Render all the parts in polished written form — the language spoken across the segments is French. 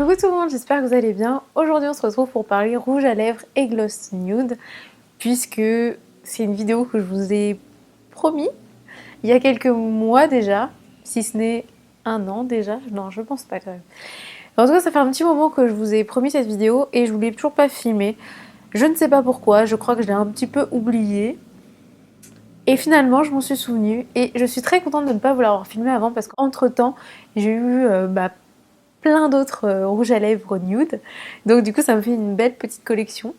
Coucou tout le monde, j'espère que vous allez bien. Aujourd'hui on se retrouve pour parler rouge à lèvres et gloss nude, puisque c'est une vidéo que je vous ai promis il y a quelques mois déjà, si ce n'est un an déjà, non je pense pas quand même. En tout cas ça fait un petit moment que je vous ai promis cette vidéo et je voulais toujours pas filmer. Je ne sais pas pourquoi, je crois que je l'ai un petit peu oublié. Et finalement je m'en suis souvenue et je suis très contente de ne pas vous l'avoir filmé avant parce qu'entre temps j'ai eu plein d'autres rouges à lèvres nude. Donc du coup ça me fait une belle petite collection.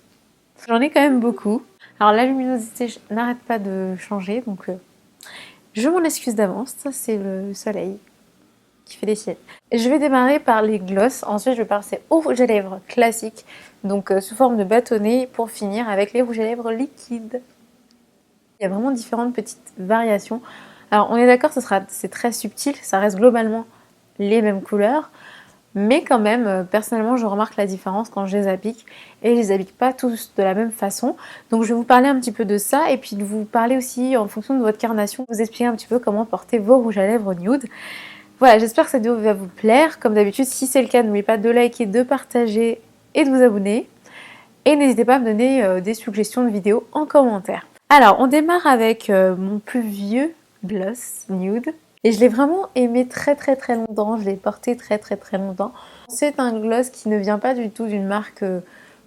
J'en ai quand même beaucoup. Alors la luminosité n'arrête pas de changer, donc je m'en excuse d'avance. Ça c'est le soleil qui fait des siennes. Je vais démarrer par les gloss, ensuite je vais passer aux rouges à lèvres classiques, donc sous forme de bâtonnet, pour finir avec les rouges à lèvres liquides. Il y a vraiment différentes petites variations. Alors on est d'accord, c'est très subtil, ça reste globalement les mêmes couleurs. Mais quand même, personnellement, je remarque la différence quand je les applique. Et je les applique pas tous de la même façon. Donc je vais vous parler un petit peu de ça. Et puis de vous parler aussi, en fonction de votre carnation, vous expliquer un petit peu comment porter vos rouges à lèvres nude. Voilà, j'espère que cette vidéo va vous plaire. Comme d'habitude, si c'est le cas, n'oubliez pas de liker, de partager et de vous abonner. Et n'hésitez pas à me donner des suggestions de vidéos en commentaire. Alors, on démarre avec mon plus vieux gloss nude. Et je l'ai vraiment aimé très longtemps, je l'ai porté très longtemps. C'est un gloss qui ne vient pas du tout d'une marque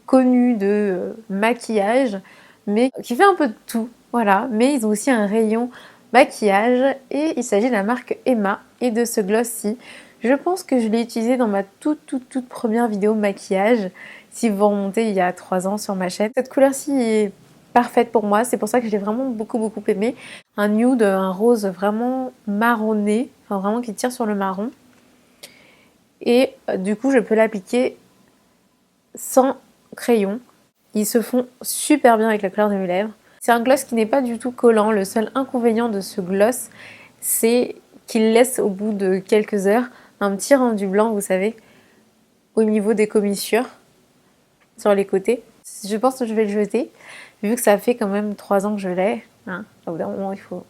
connue de maquillage, mais qui fait un peu de tout, voilà. Mais ils ont aussi un rayon maquillage et il s'agit de la marque Emma et de ce gloss-ci. Je pense que je l'ai utilisé dans ma toute première vidéo maquillage, si vous remontez il y a 3 ans sur ma chaîne. Cette couleur-ci est parfaite pour moi, c'est pour ça que je l'ai vraiment beaucoup aimé. Un nude, un rose vraiment marronné, enfin vraiment qui tire sur le marron. Et du coup je peux l'appliquer sans crayon. Ils se font super bien avec la couleur de mes lèvres. C'est un gloss qui n'est pas du tout collant. Le seul inconvénient de ce gloss, c'est qu'il laisse au bout de quelques heures un petit rendu blanc, vous savez, au niveau des commissures, sur les côtés. Je pense que je vais le jeter, vu que ça fait quand même 3 ans que je l'ai. Hein. Au bout d'un moment, il faut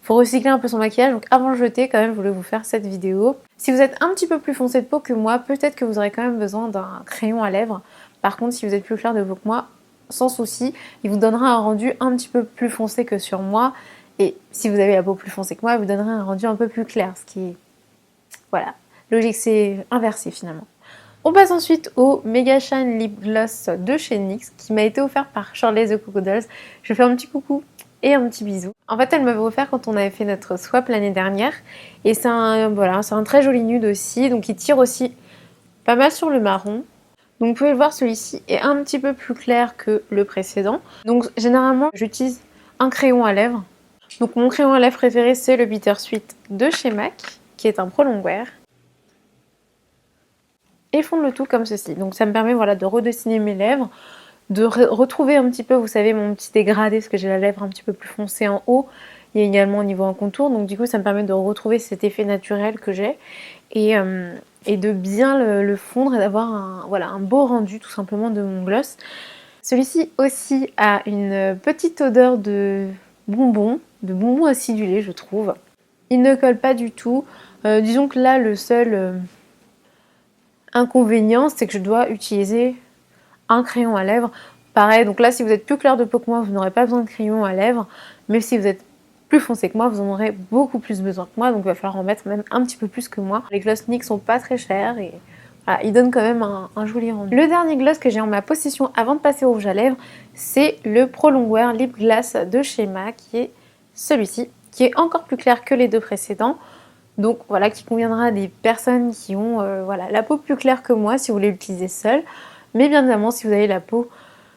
recycler un peu son maquillage. Donc avant de jeter, quand même, je voulais vous faire cette vidéo. Si vous êtes un petit peu plus foncé de peau que moi, peut-être que vous aurez quand même besoin d'un crayon à lèvres. Par contre, si vous êtes plus clair de peau que moi, sans souci, il vous donnera un rendu un petit peu plus foncé que sur moi. Et si vous avez la peau plus foncée que moi, il vous donnera un rendu un peu plus clair. Ce qui est, voilà, logique, c'est inversé finalement. On passe ensuite au Mega Shine Lip Gloss de chez NYX qui m'a été offert par Shirley the Coco Dolls. Je fais un petit coucou et un petit bisou. En fait, elle m'avait offert quand on avait fait notre swap l'année dernière. Et c'est un très joli nude aussi. Donc il tire aussi pas mal sur le marron. Donc vous pouvez le voir, celui-ci est un petit peu plus clair que le précédent. Donc généralement, j'utilise un crayon à lèvres. Donc mon crayon à lèvres préféré, c'est le Bittersweet de chez MAC, qui est un Pro Longwear. Et fondre le tout comme ceci. Donc ça me permet de redessiner mes lèvres, de retrouver un petit peu, vous savez, mon petit dégradé, parce que j'ai la lèvre un petit peu plus foncée en haut. Il y a également au niveau en contour, donc du coup ça me permet de retrouver cet effet naturel que j'ai et de bien le fondre et d'avoir un beau rendu tout simplement de mon gloss. Celui-ci aussi a une petite odeur de bonbons acidulés, je trouve. Il ne colle pas du tout. Disons que là, le seul inconvénient, c'est que je dois utiliser un crayon à lèvres. Pareil, donc là, si vous êtes plus clair de peau que moi, vous n'aurez pas besoin de crayon à lèvres. Mais si vous êtes plus foncé que moi, vous en aurez beaucoup plus besoin que moi. Donc il va falloir en mettre même un petit peu plus que moi. Les gloss NYX sont pas très chers et voilà, ils donnent quand même un joli rendu. Le dernier gloss que j'ai en ma possession avant de passer au rouge à lèvres, c'est le Pro Longwear Lip Glass de chez MAC, qui est celui-ci, qui est encore plus clair que les deux précédents. Donc voilà, qui conviendra à des personnes qui ont la peau plus claire que moi si vous voulez l'utiliser seul. Mais bien évidemment, si vous avez la peau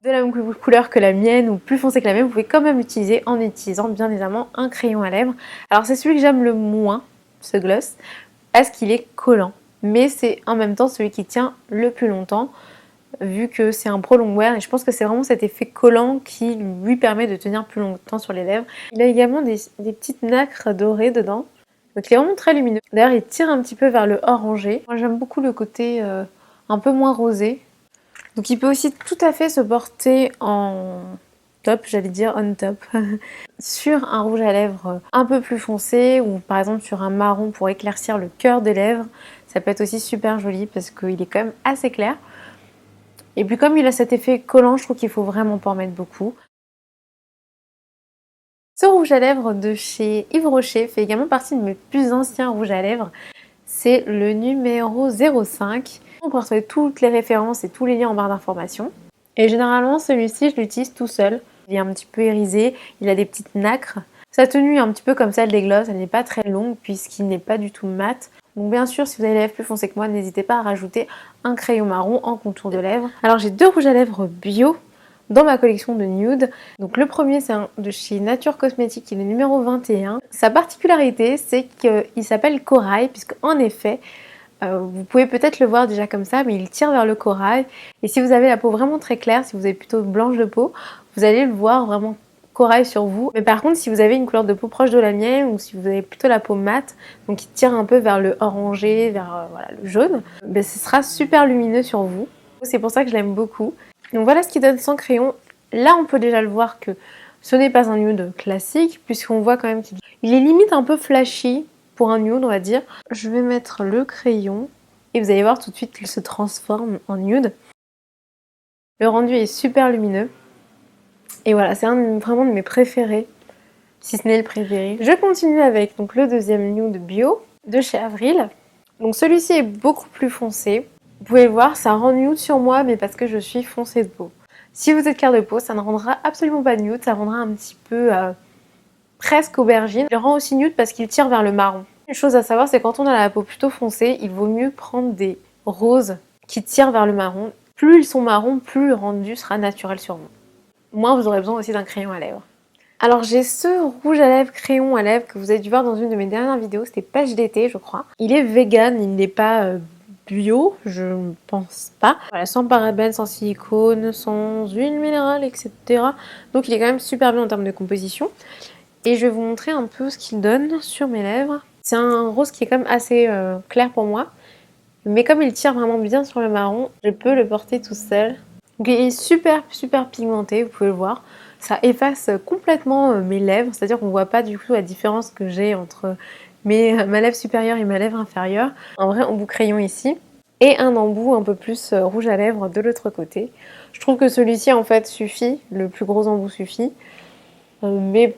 de la même couleur que la mienne ou plus foncée que la mienne, vous pouvez quand même l'utiliser en utilisant bien évidemment un crayon à lèvres. Alors c'est celui que j'aime le moins, ce gloss, parce qu'il est collant. Mais c'est en même temps celui qui tient le plus longtemps, vu que c'est un Pro Longwear. Et je pense que c'est vraiment cet effet collant qui lui permet de tenir plus longtemps sur les lèvres. Il a également des petites nacres dorées dedans. Donc il est vraiment très lumineux. D'ailleurs il tire un petit peu vers le orangé. Moi j'aime beaucoup le côté un peu moins rosé. Donc il peut aussi tout à fait se porter en top, j'allais dire on top, sur un rouge à lèvres un peu plus foncé ou par exemple sur un marron pour éclaircir le cœur des lèvres. ça peut être aussi super joli parce qu'il est quand même assez clair. Et puis comme il a cet effet collant, je trouve qu'il faut vraiment pas en mettre beaucoup. Ce rouge à lèvres de chez Yves Rocher fait également partie de mes plus anciens rouges à lèvres. C'est le numéro 05. On peut retrouver toutes les références et tous les liens en barre d'informations. Et généralement, celui-ci, je l'utilise tout seul. Il est un petit peu irisé, il a des petites nacres. Sa tenue est un petit peu comme celle des glosses, elle n'est pas très longue puisqu'il n'est pas du tout mat. Donc bien sûr, si vous avez les lèvres plus foncées que moi, n'hésitez pas à rajouter un crayon marron en contour de lèvres. Alors j'ai deux rouges à lèvres bio dans ma collection de nude. Donc le premier, c'est un de chez Nature Cosmétique, qui est le numéro 21. Sa particularité, c'est qu'il s'appelle Corail, puisque en effet, vous pouvez peut-être le voir déjà comme ça, mais il tire vers le corail. Et si vous avez la peau vraiment très claire, si vous avez plutôt blanche de peau, vous allez le voir vraiment corail sur vous. Mais par contre, si vous avez une couleur de peau proche de la mienne, ou si vous avez plutôt la peau mate, donc qui tire un peu vers le orangé, vers voilà, le jaune, ben, ce sera super lumineux sur vous. C'est pour ça que je l'aime beaucoup. Donc voilà ce qu'il donne sans crayon. Là, on peut déjà le voir que ce n'est pas un nude classique, puisqu'on voit quand même qu'il est limite un peu flashy pour un nude, on va dire. Je vais mettre le crayon et vous allez voir tout de suite qu'il se transforme en nude. Le rendu est super lumineux. Et voilà, c'est vraiment de mes préférés, si ce n'est le préféré. Je continue avec donc, le deuxième nude bio de chez Avril. Donc celui-ci est beaucoup plus foncé. Vous pouvez le voir, ça rend nude sur moi, mais parce que je suis foncée de peau. Si vous êtes clair de peau, ça ne rendra absolument pas nude, ça rendra un petit peu presque aubergine. Il le rend aussi nude parce qu'il tire vers le marron. Une chose à savoir, c'est quand on a la peau plutôt foncée, il vaut mieux prendre des roses qui tirent vers le marron. Plus ils sont marrons, plus le rendu sera naturel sur vous. Moins vous aurez besoin aussi d'un crayon à lèvres. Alors j'ai ce rouge à lèvres, crayon à lèvres que vous avez dû voir dans une de mes dernières vidéos, c'était pêche d'été je crois. Il est vegan, il n'est pas bio, je ne pense pas. Voilà, sans parabènes, sans silicone, sans huile minérale, etc. Donc il est quand même super bien en termes de composition. Et je vais vous montrer un peu ce qu'il donne sur mes lèvres. C'est un rose qui est quand même assez clair pour moi. Mais comme il tire vraiment bien sur le marron, je peux le porter tout seul. Donc il est super pigmenté, vous pouvez le voir. Ça efface complètement mes lèvres, c'est-à-dire qu'on ne voit pas du coup la différence que j'ai entre ma lèvre supérieure et ma lèvre inférieure. Un vrai embout crayon ici. Et un embout un peu plus rouge à lèvres de l'autre côté. Je trouve que celui-ci en fait suffit, le plus gros embout suffit. Mais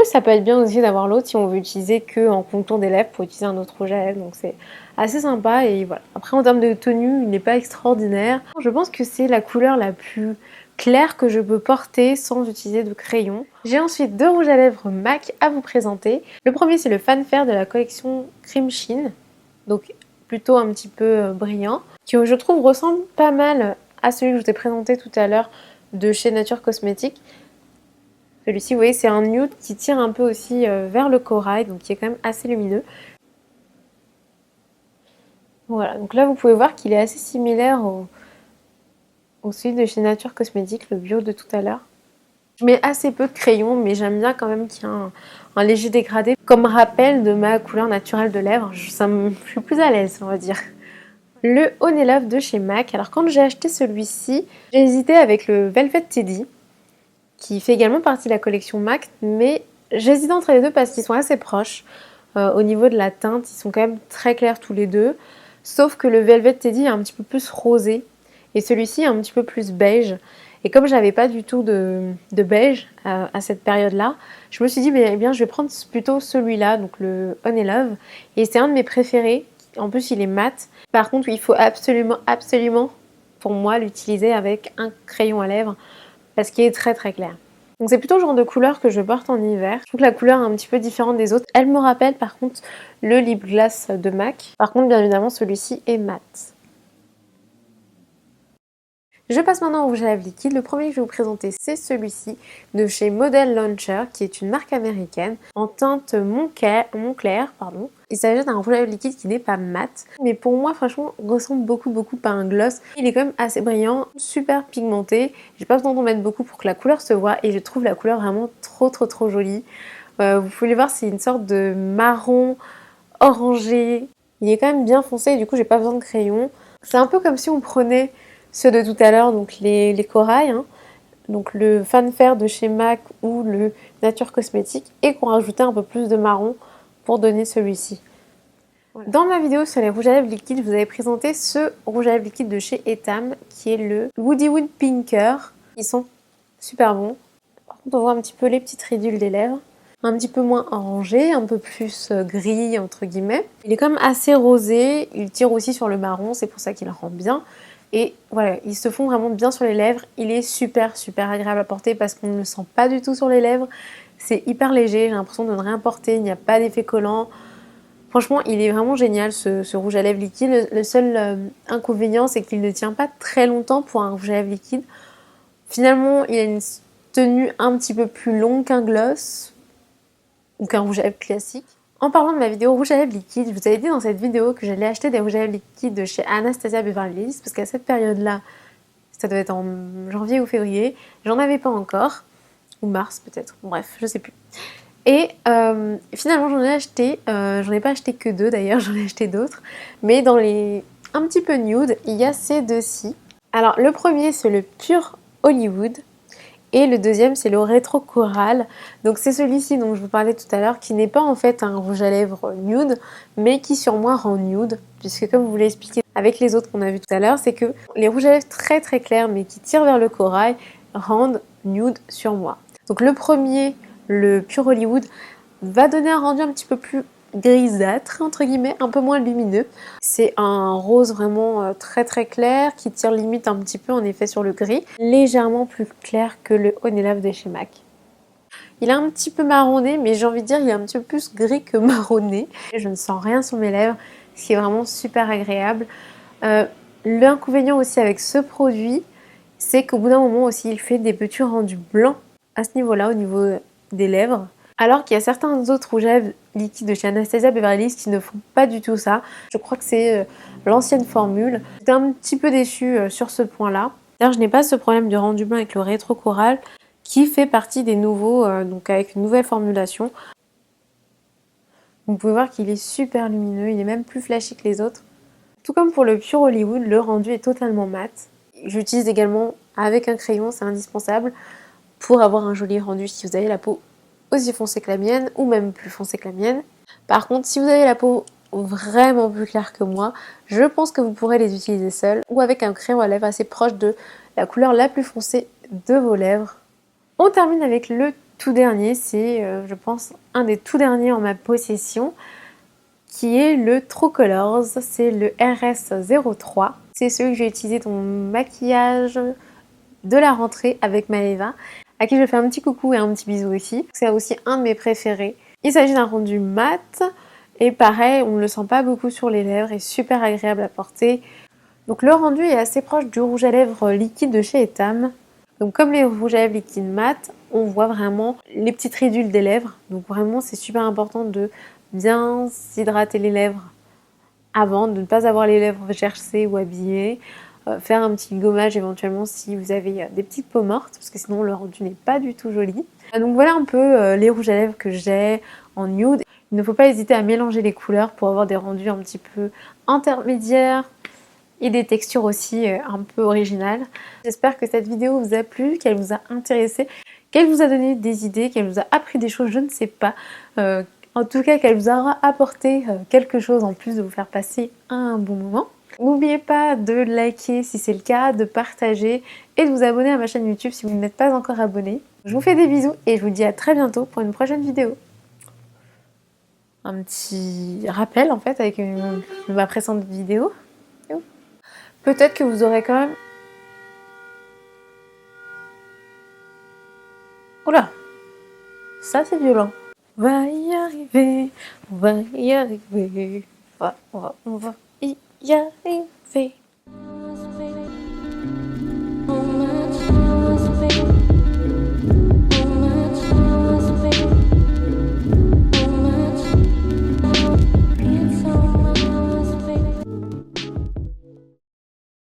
ça peut être bien aussi d'avoir l'autre si on veut utiliser que en contour des lèvres pour utiliser un autre rouge à lèvres. Donc c'est assez sympa et voilà. Après en termes de tenue, il n'est pas extraordinaire. Je pense que c'est la couleur la plus claire que je peux porter sans utiliser de crayon. J'ai ensuite deux rouges à lèvres MAC à vous présenter. Le premier c'est le Fanfare de la collection Cream Sheen. Donc plutôt un petit peu brillant. Qui je trouve ressemble pas mal à celui que je vous ai présenté tout à l'heure de chez Nature Cosmétique. Celui-ci, vous voyez, c'est un nude qui tire un peu aussi vers le corail, donc qui est quand même assez lumineux. Voilà, donc là vous pouvez voir qu'il est assez similaire au celui de chez Nature Cosmétique, le bio de tout à l'heure. Je mets assez peu de crayon, mais j'aime bien quand même qu'il y ait un léger dégradé. Comme rappel de ma couleur naturelle de lèvres, je suis plus à l'aise, on va dire. Le Honey Love de chez MAC. Alors quand j'ai acheté celui-ci, j'ai hésité avec le Velvet Teddy, qui fait également partie de la collection MAC, mais j'hésite entre les deux parce qu'ils sont assez proches. Au niveau de la teinte, ils sont quand même très clairs tous les deux, sauf que le Velvet Teddy est un petit peu plus rosé, et celui-ci est un petit peu plus beige. Et comme j'avais pas du tout de beige à cette période-là, je me suis dit, eh bien, je vais prendre plutôt celui-là, donc le Honey Love, et c'est un de mes préférés. En plus, il est mat. Par contre, il faut absolument, pour moi, l'utiliser avec un crayon à lèvres, parce qu'il est très clair. Donc c'est plutôt le genre de couleur que je porte en hiver. Je trouve que la couleur est un petit peu différente des autres. Elle me rappelle par contre le lip gloss de MAC. Par contre, bien évidemment, celui-ci est mat. Je passe maintenant au rouge à lèvres liquide. Le premier que je vais vous présenter, c'est celui-ci de chez Model Launcher, qui est une marque américaine, en teinte Montclair. Il s'agit d'un rouge à lèvres liquide qui n'est pas mat, mais pour moi, franchement, ressemble beaucoup à un gloss. Il est quand même assez brillant, super pigmenté. J'ai pas besoin d'en mettre beaucoup pour que la couleur se voit, et je trouve la couleur vraiment trop jolie. Vous pouvez le voir, c'est une sorte de marron orangé. Il est quand même bien foncé, et du coup, j'ai pas besoin de crayon. C'est un peu comme si on prenait ceux de tout à l'heure, donc les corails, hein, donc le Fanfare de chez MAC ou le Nature Cosmétique, et qu'on rajoutait un peu plus de marron pour donner celui-ci. Voilà. Dans ma vidéo sur les rouges à lèvres liquides, je vous avais présenté ce rouge à lèvres liquide de chez Etam qui est le Woody Wood Pinker. Ils sont super bons. Par contre, on voit un petit peu les petites ridules des lèvres. Un petit peu moins orangé, un peu plus gris entre guillemets. Il est quand même assez rosé, il tire aussi sur le marron, c'est pour ça qu'il rend bien. Et voilà, ils se font vraiment bien sur les lèvres. Il est super agréable à porter parce qu'on ne le sent pas du tout sur les lèvres. C'est hyper léger, j'ai l'impression de ne rien porter, il n'y a pas d'effet collant. Franchement, il est vraiment génial ce rouge à lèvres liquide. Le seul inconvénient, c'est qu'il ne tient pas très longtemps pour un rouge à lèvres liquide. Finalement, il a une tenue un petit peu plus longue qu'un gloss ou qu'un rouge à lèvres classique. En parlant de ma vidéo rouge à lèvres liquide, je vous avais dit dans cette vidéo que j'allais acheter des rouges à lèvres liquides de chez Anastasia Beverly Hills parce qu'à cette période-là, ça devait être en janvier ou février, j'en avais pas encore, ou mars peut-être, bref, je sais plus. Et finalement j'en ai acheté, j'en ai pas acheté que 2 d'ailleurs, j'en ai acheté d'autres, mais dans les un petit peu nude, il y a ces deux-ci. Alors le premier c'est le Pure Hollywood et le deuxième c'est le Rétro Coral. Donc c'est celui-ci dont je vous parlais tout à l'heure qui n'est pas en fait un rouge à lèvres nude, mais qui sur moi rend nude, puisque comme je vous l'ai expliqué avec les autres qu'on a vu tout à l'heure, c'est que les rouges à lèvres très clairs mais qui tirent vers le corail rendent nude sur moi. Donc le premier, le Pure Hollywood, va donner un rendu un petit peu plus grisâtre, entre guillemets, un peu moins lumineux. C'est un rose vraiment très clair qui tire limite un petit peu en effet sur le gris, légèrement plus clair que le Honey Love de chez MAC. Il est un petit peu marronné, mais j'ai envie de dire il est un petit peu plus gris que marronné. Je ne sens rien sur mes lèvres, ce qui est vraiment super agréable. L'inconvénient aussi avec ce produit, c'est qu'au bout d'un moment aussi, il fait des petits rendus blancs à ce niveau-là, au niveau des lèvres. Alors qu'il y a certains autres rouges à lèvres liquides de chez Anastasia Beverly Hills qui ne font pas du tout ça. Je crois que c'est l'ancienne formule. J'étais un petit peu déçue sur ce point-là. D'ailleurs, je n'ai pas ce problème de rendu blanc avec le Rétro Coral qui fait partie des nouveaux, donc avec une nouvelle formulation. Vous pouvez voir qu'il est super lumineux, il est même plus flashy que les autres. Tout comme pour le Pure Hollywood, le rendu est totalement mat. J'utilise également avec un crayon, c'est indispensable pour avoir un joli rendu si vous avez la peau aussi foncée que la mienne ou même plus foncée que la mienne. Par contre, si vous avez la peau vraiment plus claire que moi, je pense que vous pourrez les utiliser seuls ou avec un crayon à lèvres assez proche de la couleur la plus foncée de vos lèvres. On termine avec le tout dernier, c'est je pense un des tout derniers en ma possession, qui est le True Colors, c'est le RS03. C'est celui que j'ai utilisé dans mon maquillage de la rentrée avec Maleva, à qui je fais un petit coucou et un petit bisou aussi. C'est aussi un de mes préférés. Il s'agit d'un rendu mat, et pareil, on ne le sent pas beaucoup sur les lèvres et super agréable à porter. Donc le rendu est assez proche du rouge à lèvres liquide de chez Etam. Donc comme les rouges à lèvres liquides mat, on voit vraiment les petites ridules des lèvres. Donc vraiment c'est super important de bien s'hydrater les lèvres avant, de ne pas avoir les lèvres gercées ou abîmées. Faire un petit gommage éventuellement si vous avez des petites peaux mortes, parce que sinon le rendu n'est pas du tout joli. Donc voilà un peu les rouges à lèvres que j'ai en nude. Il ne faut pas hésiter à mélanger les couleurs pour avoir des rendus un petit peu intermédiaires et des textures aussi un peu originales. J'espère que cette vidéo vous a plu, qu'elle vous a intéressé, qu'elle vous a donné des idées, qu'elle vous a appris des choses, je ne sais pas. En tout cas, qu'elle vous aura apporté quelque chose en plus de vous faire passer un bon moment. N'oubliez pas de liker si c'est le cas, de partager et de vous abonner à ma chaîne YouTube si vous n'êtes pas encore abonné. Je vous fais des bisous et je vous dis à très bientôt pour une prochaine vidéo. Un petit rappel en fait avec ma précédente vidéo. Peut-être que vous aurez quand même... Oula, ça c'est violent. On va y arriver, on va y arriver, on va y arriver.